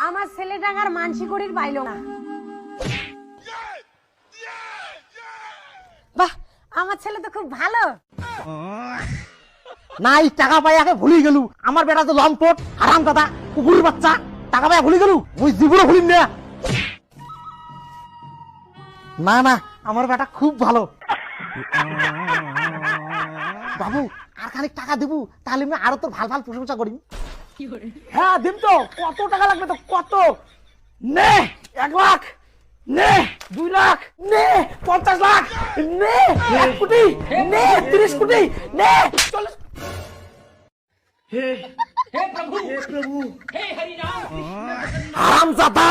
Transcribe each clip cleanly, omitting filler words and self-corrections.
আমার ছেলেটাকার মানসি করির পাইলো না। বাহ, আমার ছেলে তো খুব ভালো। নাই টাকা পাইয়াকে ভুলি গেলু। আমার বেটা তো লম্পট হারাম দাদা কুকুরের বাচ্চা। টাকা পাইয়া ভুলি গেলু, ওই জীবনে ভুলিম না। না না, আমার বেটা খুব ভালো। বাবু আর খানিক টাকা দিব, তাহলে আমি আরো তো ভাল ভাল প্রশংসা করি। হ্যাঁ দিম তো। কত টাকা লাগবে তো? কত? নে 1 লাখ, নে 2 লাখ, নে 50 লাখ, নে 1 কোটি, নে 30 কোটি, নে 40। হারামজাদা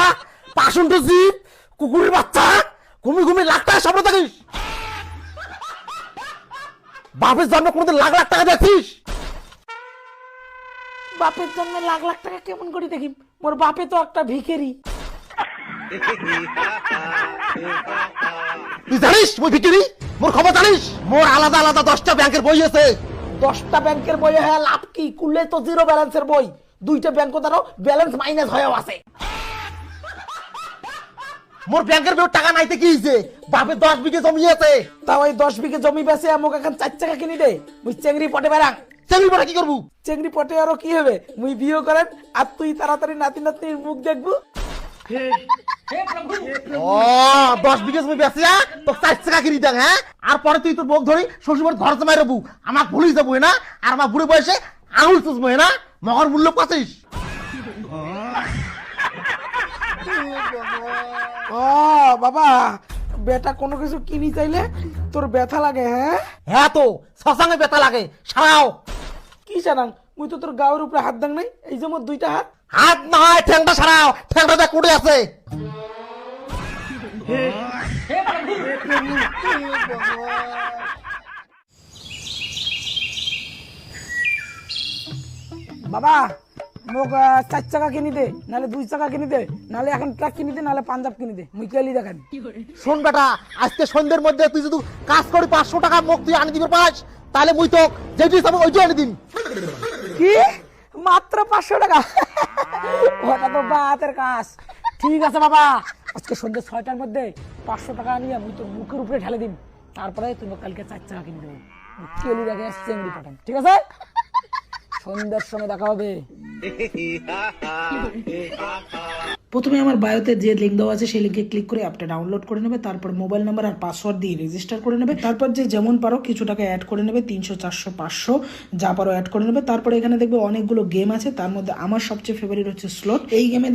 পাষণ্ড জীব, কুকুরের বাচ্চা, ঘুমি ঘুমি লাখ টাকা স্বপ্ন থাকিস। বাপের জন্য কোনোদিন লাখ লাখ টাকা দেখছিস? বাপের জন্য লাখ লাখ টাকা কেমন করে দেখি? মোর বাপে তো একটা ভিখারি। তুই জানিস মই ভিখারি? মোর খবর জানিস? মোর আলাদা আলাদা 10টা ব্যাংকের বই আছে। 10টা ব্যাংকের বই হ্যাঁ লাভ কি? কুললে তো জিরো ব্যালেন্সের বই। 2টা ব্যাংক তারও ব্যালেন্স মাইনাস হয়েও আছে। মোর ব্যাংকের বই টাকা নাইতে কি হইছে? বাপে 10 বিঘে জমি আছে। তাও এই 10 বিঘে জমি বেচে আমাকে এখন 4 টাকা কিনে দে। মুই চেংড়ি পটে বেড়াং। চেংড়ি পটে কি করবো? চেংড়ি পটে আরো কি হবে? মুই বিয়ে করেন আর তুই তাড়াতাড়ি নাতি নাতনির মুখ দেখবো। ও 10 বিঘে জমি বেচিয়া তো 4 টাকা কিনে দেন। হ্যাঁ, আর পরে তুই তোর মুখ ধরি শ্বশুর ঘর জমাই রবু। আমার ভুলি যাবো না, আর আমার বুড়ে বয়সে আঙুল চুষবো না। মগর মূল্য পাচ্ছিস? ও বাবা, বেটা কোনো কিছু কিনি চাইলে তোর ব্যথা লাগে? হ্যাঁ হ্যাঁ, তো শশাঙ্গে ব্যথা লাগে। সারাও কি সারাং? মুই তো তোর গাওয়ার উপরে হাত দাং নাই। এই যে মোর 2টা হাত। হাত না হয় ঠ্যাংটা সারাও। ঠ্যাংটা দেখ কোটে আছে। বাবা মোক 4 টাকা কিনি দে, নাহলে 2 টাকা কিনি দে, নাহলে এখন ট্রাক কিনি দে, নাহলে পাঞ্জাব কিনি দে। মুই কেলি দেখান। শোন বেটা, আজকে সন্ধ্যের মধ্যে তুই যদি কাজ করি 500 টাকা মোক তুই আনি দিবে পাস, তাহলে মুই তো যেটি হিসাবে ওইটাই আনি দিম। কি মাত্র 500 টাকা? ওটা তো বাতের কাজ। ঠিক আছে বাবা, আজকে সন্ধ্যে 6টার মধ্যে 500 টাকা নিয়ে মুই তোর মুখের উপরে ঢেলে দিম। তারপরে তুমি কালকে 4 টাকা কিনে দেবো। কেলি দেখে চেংড়ি পাঠান। ঠিক আছে, সন্ধ্যার সময় দেখা হবে। প্রথমে আমার বায়োতে যে লিঙ্ক দেওয়া আছে সেই লিঙ্কে ক্লিক করে অ্যাপটা ডাউনলোড করে নেবে। তারপর মোবাইল নাম্বার আর পাসওয়ার্ড দিয়ে রেজিস্টার করে নেবে। তারপর যে যেমন পারো কিছু টাকা অ্যাড করে নেবে, 300 400 500 যা পারো অ্যাড করে নেবে। তারপরে এখানে দেখবে অনেকগুলো গেম আছে, তার মধ্যে আমার সবচেয়ে ফেভারিট হচ্ছে স্লট। এই গেমে